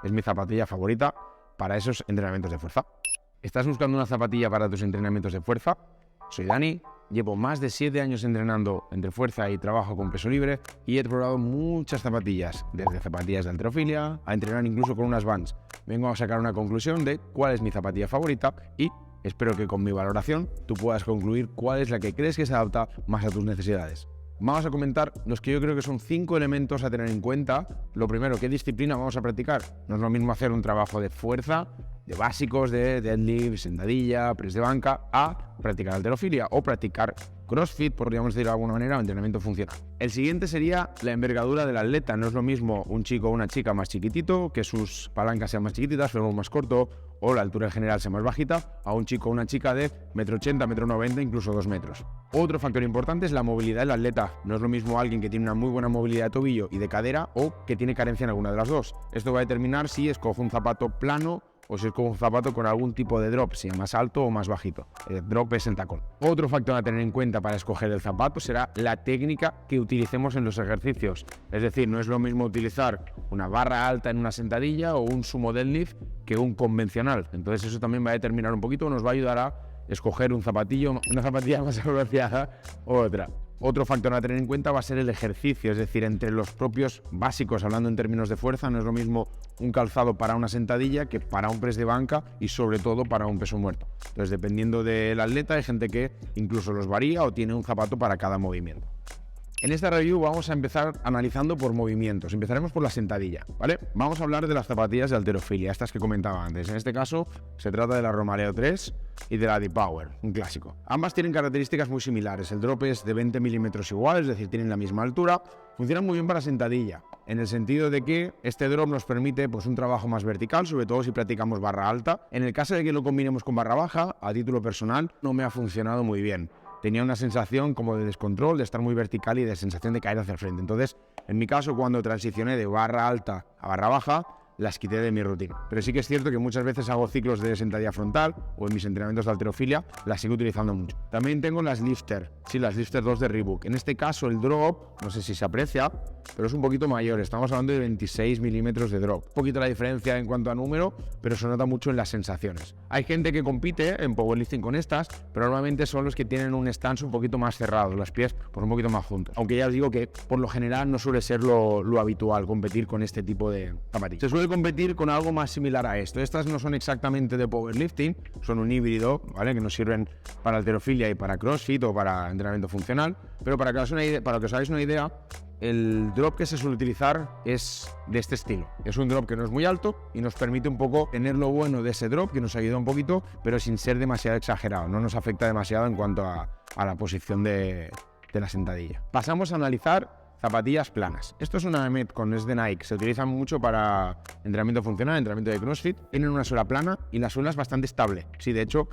es mi zapatilla favorita para esos entrenamientos de fuerza. ¿Estás buscando una zapatilla para tus entrenamientos de fuerza? Soy Dani, llevo más de 7 años entrenando entre fuerza y trabajo con peso libre y he probado muchas zapatillas, desde zapatillas de halterofilia a entrenar incluso con unas Vans. Vengo a sacar una conclusión de cuál es mi zapatilla favorita y espero que con mi valoración tú puedas concluir cuál es la que crees que se adapta más a tus necesidades. Vamos a comentar los que yo creo que son 5 elementos a tener en cuenta. Lo primero, ¿qué disciplina vamos a practicar? No es lo mismo hacer un trabajo de fuerza, de básicos, de deadlift, sentadilla, press de banca, a practicar halterofilia o practicar crossfit, podríamos decir de alguna manera, o entrenamiento funcional. El siguiente sería la envergadura del atleta. No es lo mismo un chico o una chica más chiquitito, que sus palancas sean más chiquititas, fémur más corto, o la altura en general sea más bajita, a un chico o una chica de 1,80 m, 1,90 m, incluso 2 metros. Otro factor importante es la movilidad del atleta. No es lo mismo alguien que tiene una muy buena movilidad de tobillo y de cadera o que tiene carencia en alguna de las dos. Esto va a determinar si escoge un zapato plano o si es como un zapato con algún tipo de drop, sea más alto o más bajito. El drop es el tacón. Otro factor a tener en cuenta para escoger el zapato será la técnica que utilicemos en los ejercicios. Es decir, no es lo mismo utilizar una barra alta en una sentadilla o un sumo deadlift que un convencional. Entonces eso también va a determinar un poquito, nos va a ayudar a escoger una zapatilla más apropiada u otra. Otro factor a tener en cuenta va a ser el ejercicio, es decir, entre los propios básicos, hablando en términos de fuerza, no es lo mismo un calzado para una sentadilla que para un press de banca y sobre todo para un peso muerto. Entonces, dependiendo del atleta, hay gente que incluso los varía o tiene un zapato para cada movimiento. En esta review vamos a empezar analizando por movimientos. Empezaremos por la sentadilla, ¿vale? Vamos a hablar de las zapatillas de halterofilia, estas que comentaba antes. En este caso, se trata de la Romaleo 3 y de la D-Power, un clásico. Ambas tienen características muy similares. El drop es de 20 milímetros igual, es decir, tienen la misma altura. Funcionan muy bien para sentadilla, en el sentido de que este drop nos permite pues, un trabajo más vertical, sobre todo si practicamos barra alta. En el caso de que lo combinemos con barra baja, a título personal, no me ha funcionado muy bien. Tenía una sensación como de descontrol, de estar muy vertical y de sensación de caer hacia el frente. Entonces, en mi caso, cuando transicioné de barra alta a barra baja, las quité de mi rutina. Pero sí que es cierto que muchas veces hago ciclos de sentadilla frontal o en mis entrenamientos de halterofilia las sigo utilizando mucho. También tengo las Lifter, sí, las Lifter 2 de Reebok. En este caso el drop, no sé si se aprecia, pero es un poquito mayor. Estamos hablando de 26 milímetros de drop. Un poquito la diferencia en cuanto a número, pero se nota mucho en las sensaciones. Hay gente que compite en powerlifting con estas, pero normalmente son los que tienen un stance un poquito más cerrado, los pies pues un poquito más juntos. Aunque ya os digo que por lo general no suele ser lo habitual competir con este tipo de zapatillas. Se suele competir con algo más similar a esto. Estas no son exactamente de powerlifting, son un híbrido, ¿vale? Que nos sirven para halterofilia y para crossfit o para entrenamiento funcional, pero para que os hagáis una idea, el drop que se suele utilizar es de este estilo. Es un drop que no es muy alto y nos permite un poco tener lo bueno de ese drop, que nos ayuda un poquito, pero sin ser demasiado exagerado. No nos afecta demasiado en cuanto a la posición de la sentadilla. Pasamos a analizar zapatillas planas. Esto es una Metcon, es de Nike. Se utilizan mucho para entrenamiento funcional, entrenamiento de CrossFit. Tienen una suela plana y la suela es bastante estable. Sí, de hecho,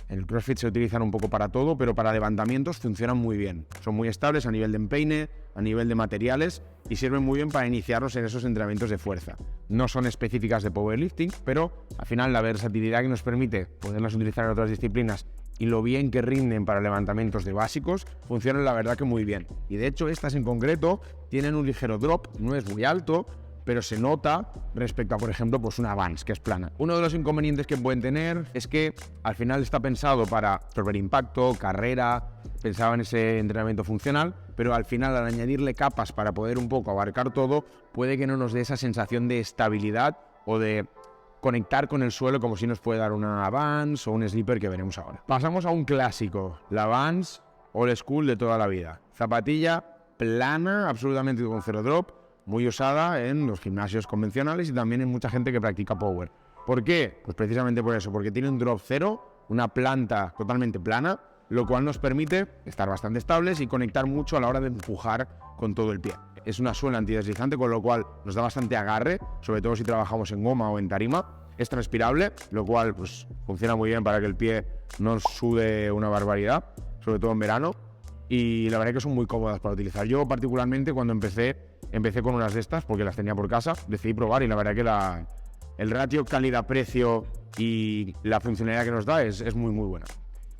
en el CrossFit se utilizan un poco para todo, pero para levantamientos funcionan muy bien. Son muy estables a nivel de empeine, a nivel de materiales y sirven muy bien para iniciarnos en esos entrenamientos de fuerza. No son específicas de powerlifting, pero al final la versatilidad que nos permite poderlas utilizar en otras disciplinas y lo bien que rinden para levantamientos de básicos, funcionan la verdad que muy bien. Y de hecho estas en concreto tienen un ligero drop, no es muy alto, pero se nota respecto a, por ejemplo, pues una Vans, que es plana. Uno de los inconvenientes que pueden tener es que al final está pensado para absorber impacto, carrera, pensaba en ese entrenamiento funcional, pero al final al añadirle capas para poder un poco abarcar todo, puede que no nos dé esa sensación de estabilidad o de conectar con el suelo como si nos puede dar una Vans o un Slipper que veremos ahora. Pasamos a un clásico, la Vans Old School de toda la vida. Zapatilla plana, absolutamente con cero drop, muy usada en los gimnasios convencionales y también en mucha gente que practica power. ¿Por qué? Pues precisamente por eso, porque tiene un drop cero, una planta totalmente plana, lo cual nos permite estar bastante estables y conectar mucho a la hora de empujar con todo el pie. Es una suela antideslizante, con lo cual nos da bastante agarre, sobre todo si trabajamos en goma o en tarima. Es transpirable, lo cual pues, funciona muy bien para que el pie no sude una barbaridad, sobre todo en verano. Y la verdad que son muy cómodas para utilizar. Yo particularmente cuando empecé con unas de estas, porque las tenía por casa, decidí probar y la verdad que el ratio calidad-precio y la funcionalidad que nos da es muy buena.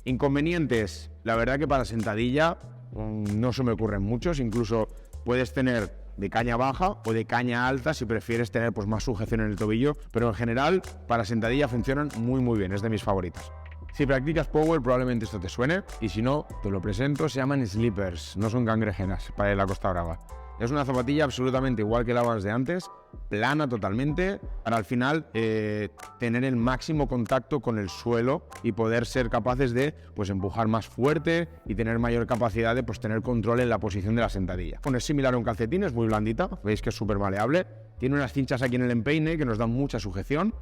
Inconvenientes, la verdad que para sentadilla no se me ocurren muchos, incluso puedes tener de caña baja o de caña alta si prefieres tener pues más sujeción en el tobillo, pero en general para sentadilla funcionan muy bien, es de mis favoritas. Si practicas power probablemente esto te suene, y si no, te lo presento, se llaman slippers, no son cangrejeras para la Costa Brava. Es una zapatilla absolutamente igual que la Vans de antes, plana totalmente, para al final tener el máximo contacto con el suelo y poder ser capaces de pues, empujar más fuerte y tener mayor capacidad de pues, tener control en la posición de la sentadilla. Bueno, es similar a un calcetín, es muy blandita, veis que es súper maleable, tiene unas cinchas aquí en el empeine que nos dan mucha sujeción.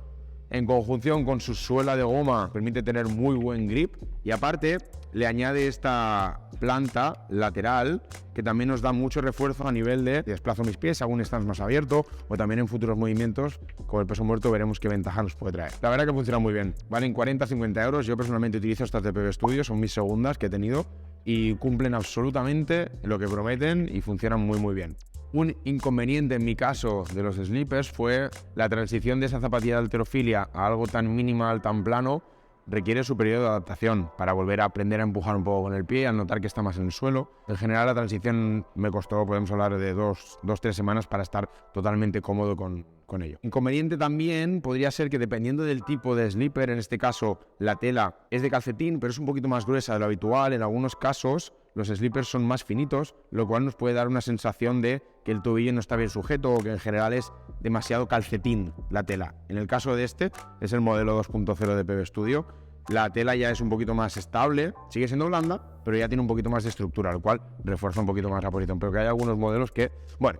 En conjunción con su suela de goma permite tener muy buen grip y aparte le añade esta planta lateral que también nos da mucho refuerzo a nivel de desplazo mis pies, hago un stance más abierto o también en futuros movimientos con el peso muerto veremos qué ventaja nos puede traer. La verdad que funciona muy bien, valen 40-50 euros, yo personalmente utilizo estas de PB Studio, son mis segundas que he tenido y cumplen absolutamente lo que prometen y funcionan muy bien. Un inconveniente en mi caso de los slippers fue la transición de esa zapatilla de halterofilia a algo tan minimal, tan plano, requiere su periodo de adaptación para volver a aprender a empujar un poco con el pie, al notar que está más en el suelo. En general la transición me costó, podemos hablar de 2-3 semanas para estar totalmente cómodo con ello. Inconveniente también podría ser que dependiendo del tipo de slipper, en este caso la tela es de calcetín, pero es un poquito más gruesa de lo habitual, en algunos casos los slippers son más finitos, lo cual nos puede dar una sensación de que el tobillo no está bien sujeto o que en general es demasiado calcetín la tela. En el caso de este, es el modelo 2.0 de PB Studio, la tela ya es un poquito más estable, sigue siendo blanda, pero ya tiene un poquito más de estructura, lo cual refuerza un poquito más la posición. Pero que hay algunos modelos que, bueno,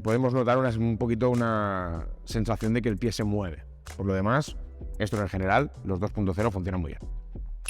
podemos notar un poquito una sensación de que el pie se mueve. Por lo demás, esto en general, los 2.0 funcionan muy bien.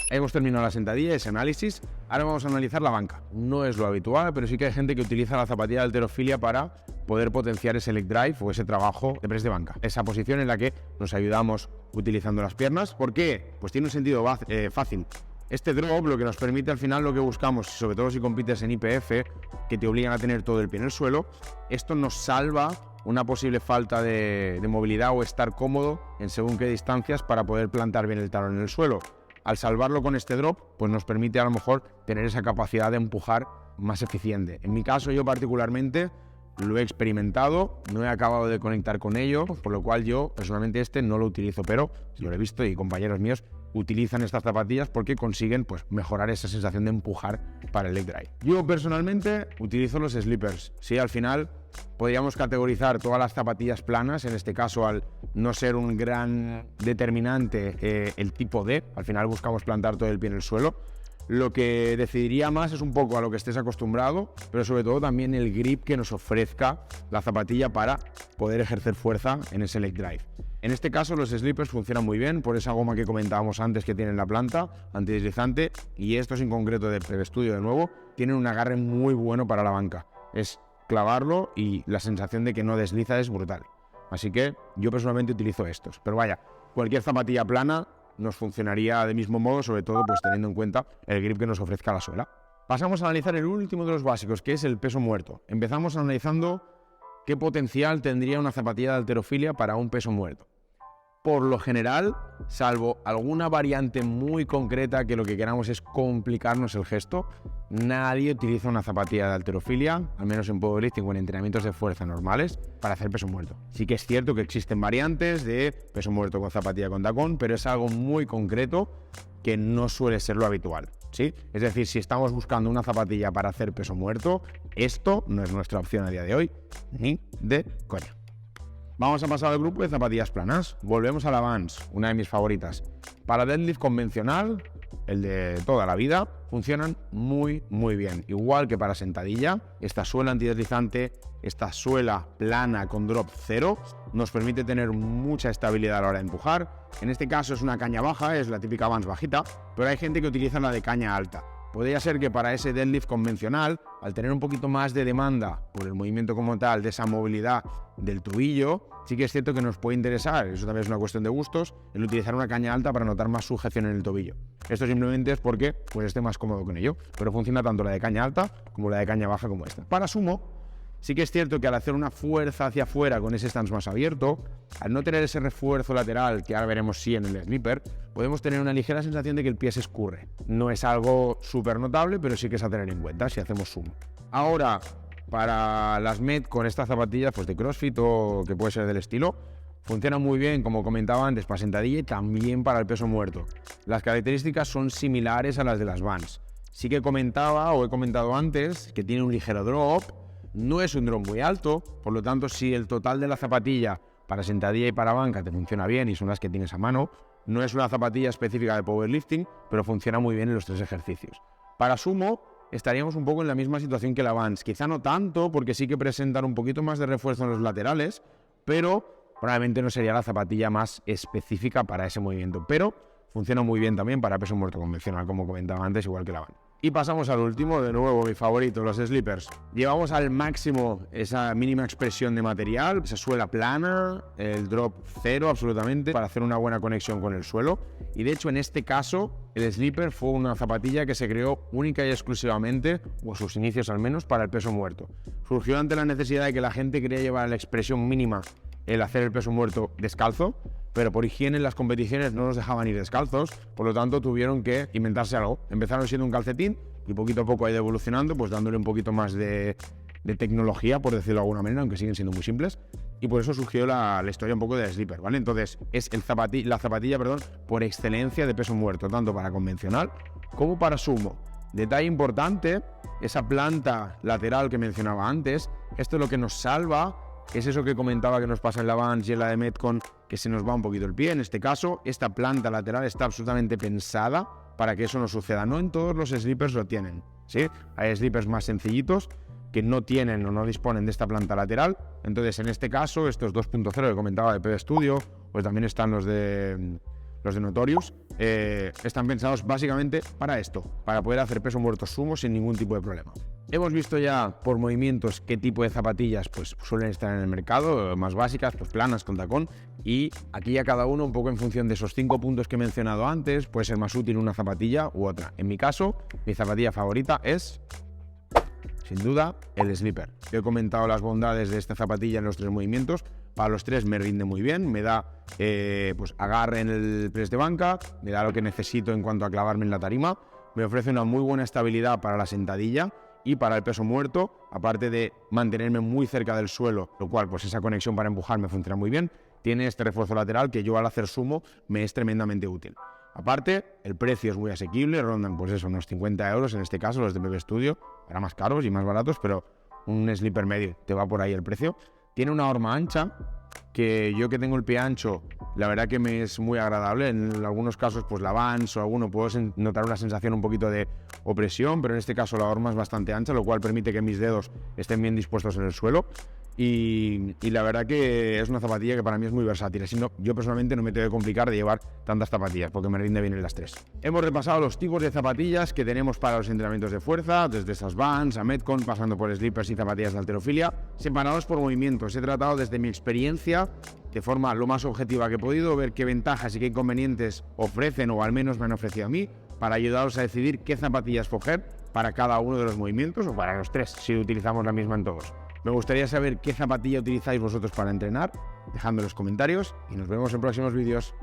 Hemos terminado la sentadilla, ese análisis. Ahora vamos a analizar la banca. No es lo habitual, pero sí que hay gente que utiliza la zapatilla de halterofilia para poder potenciar ese leg drive o ese trabajo de press de banca. Esa posición en la que nos ayudamos utilizando las piernas. ¿Por qué? Pues tiene un sentido fácil. Este drop lo que nos permite al final lo que buscamos, sobre todo si compites en IPF, que te obligan a tener todo el pie en el suelo, esto nos salva una posible falta de movilidad o estar cómodo en según qué distancias para poder plantar bien el talón en el suelo. Al salvarlo con este drop, pues nos permite a lo mejor tener esa capacidad de empujar más eficiente. En mi caso, yo particularmente lo he experimentado, no he acabado de conectar con ello, por lo cual yo personalmente este no lo utilizo, pero yo lo he visto y compañeros míos utilizan estas zapatillas porque consiguen pues, mejorar esa sensación de empujar para el leg drive. Yo personalmente utilizo los slippers. Sí, al final podríamos categorizar todas las zapatillas planas, en este caso al no ser un gran determinante el tipo D, al final buscamos plantar todo el pie en el suelo. Lo que decidiría más es un poco a lo que estés acostumbrado, pero sobre todo también el grip que nos ofrezca la zapatilla para poder ejercer fuerza en ese leg drive. En este caso los slippers funcionan muy bien por esa goma que comentábamos antes que tienen la planta antideslizante, y estos en concreto de PB Studio de nuevo tienen un agarre muy bueno para la banca. Es clavarlo y la sensación de que no desliza es brutal. Así que yo personalmente utilizo estos, pero vaya, cualquier zapatilla plana nos funcionaría de mismo modo, sobre todo pues teniendo en cuenta el grip que nos ofrezca la suela. Pasamos a analizar el último de los básicos, que es el peso muerto. Empezamos analizando qué potencial tendría una zapatilla de halterofilia para un peso muerto. Por lo general, salvo alguna variante muy concreta que lo que queramos es complicarnos el gesto, nadie utiliza una zapatilla de halterofilia, al menos en powerlifting o en entrenamientos de fuerza normales, para hacer peso muerto. Sí que es cierto que existen variantes de peso muerto con zapatilla con tacón, pero es algo muy concreto que no suele ser lo habitual, ¿sí? Es decir, si estamos buscando una zapatilla para hacer peso muerto, esto no es nuestra opción a día de hoy, ni de coña. Vamos a pasar al grupo de zapatillas planas. Volvemos a la Vans, una de mis favoritas. Para deadlift convencional, el de toda la vida, funcionan muy bien. Igual que para sentadilla, esta suela antideslizante, esta suela plana con drop cero, nos permite tener mucha estabilidad a la hora de empujar. En este caso es una caña baja, es la típica Vans bajita, pero hay gente que utiliza la de caña alta. Podría ser que para ese deadlift convencional, al tener un poquito más de demanda por el movimiento como tal, de esa movilidad del tobillo, sí que es cierto que nos puede interesar, eso también es una cuestión de gustos, el utilizar una caña alta para notar más sujeción en el tobillo. Esto simplemente es porque pues, esté más cómodo con ello, pero funciona tanto la de caña alta como la de caña baja como esta. Para sumo, sí que es cierto que al hacer una fuerza hacia afuera con ese stance más abierto, al no tener ese refuerzo lateral, que ahora veremos sí en el slipper, podemos tener una ligera sensación de que el pie se escurre. No es algo súper notable, pero sí que es a tener en cuenta si hacemos sumo. Ahora, para las Metcon, estas zapatillas pues de CrossFit o que puede ser del estilo, funcionan muy bien, como comentaba antes, para sentadilla y también para el peso muerto. Las características son similares a las de las Vans. Sí que comentaba o he comentado antes que tiene un ligero drop, no es un drop muy alto, por lo tanto si el total de la zapatilla para sentadilla y para banca te funciona bien y son las que tienes a mano, no es una zapatilla específica de powerlifting, pero funciona muy bien en los 3 ejercicios. Para sumo estaríamos un poco en la misma situación que la Vans, quizá no tanto porque sí que presentan un poquito más de refuerzo en los laterales, pero probablemente no sería la zapatilla más específica para ese movimiento, pero funciona muy bien también para peso muerto convencional, como comentaba antes, igual que la Vans. Y pasamos al último, de nuevo mi favorito, los slippers. Llevamos al máximo esa mínima expresión de material, esa suela plana, el drop cero absolutamente, para hacer una buena conexión con el suelo. Y de hecho en este caso, el slipper fue una zapatilla que se creó única y exclusivamente, o sus inicios al menos, para el peso muerto. Surgió ante la necesidad de que la gente quería llevar la expresión mínima el hacer el peso muerto descalzo, pero por higiene en las competiciones no nos dejaban ir descalzos, por lo tanto tuvieron que inventarse algo. Empezaron siendo un calcetín y poquito a poco ha ido evolucionando, pues dándole un poquito más de tecnología, por decirlo de alguna manera, aunque siguen siendo muy simples, y por eso surgió la historia un poco del slipper, ¿vale? Entonces es la zapatilla por excelencia de peso muerto, tanto para convencional como para sumo. Detalle importante, esa planta lateral que mencionaba antes, esto es lo que nos salva. Es eso que comentaba que nos pasa en la Vans y en la de Metcon, que se nos va un poquito el pie. En este caso, esta planta lateral está absolutamente pensada para que eso no suceda. No en todos los slippers lo tienen, ¿sí? Hay slippers más sencillitos que no tienen o no disponen de esta planta lateral. Entonces, en este caso, estos 2.0 que comentaba de PB Studio, pues también están los de Notorious, están pensados básicamente para esto, para poder hacer peso muerto sumo sin ningún tipo de problema. Hemos visto ya por movimientos qué tipo de zapatillas pues suelen estar en el mercado, más básicas, pues planas, con tacón, y aquí ya cada uno un poco en función de esos 5 puntos que he mencionado antes, puede ser más útil una zapatilla u otra. En mi caso, mi zapatilla favorita es, sin duda, el slipper. Yo he comentado las bondades de esta zapatilla en los 3 movimientos. Para los 3 me rinde muy bien, me da pues agarre en el press de banca, me da lo que necesito en cuanto a clavarme en la tarima, me ofrece una muy buena estabilidad para la sentadilla y para el peso muerto, aparte de mantenerme muy cerca del suelo, lo cual pues esa conexión para empujar me funciona muy bien. Tiene este refuerzo lateral que yo al hacer sumo me es tremendamente útil. Aparte, el precio es muy asequible, rondan pues eso, unos 50 euros, en este caso los de PB Studio, para más caros y más baratos, pero un slipper medio te va por ahí el precio. Tiene una horma ancha, que yo que tengo el pie ancho, la verdad que me es muy agradable. En algunos casos, pues la Vans o alguno puedo notar una sensación un poquito de opresión, pero en este caso la horma es bastante ancha, lo cual permite que mis dedos estén bien dispuestos en el suelo. Y la verdad que es una zapatilla que para mí es muy versátil. Así no, yo personalmente no me tengo que complicar de llevar tantas zapatillas porque me rinde bien en las 3. Hemos repasado los tipos de zapatillas que tenemos para los entrenamientos de fuerza, desde esas Vans a Metcon, pasando por slippers y zapatillas de halterofilia, separados por movimientos. He tratado desde mi experiencia, de forma lo más objetiva que he podido, ver qué ventajas y qué inconvenientes ofrecen o al menos me han ofrecido a mí, para ayudaros a decidir qué zapatillas escoger para cada uno de los movimientos o para los 3, si utilizamos la misma en todos. Me gustaría saber qué zapatilla utilizáis vosotros para entrenar, dejadme en los comentarios y nos vemos en próximos vídeos.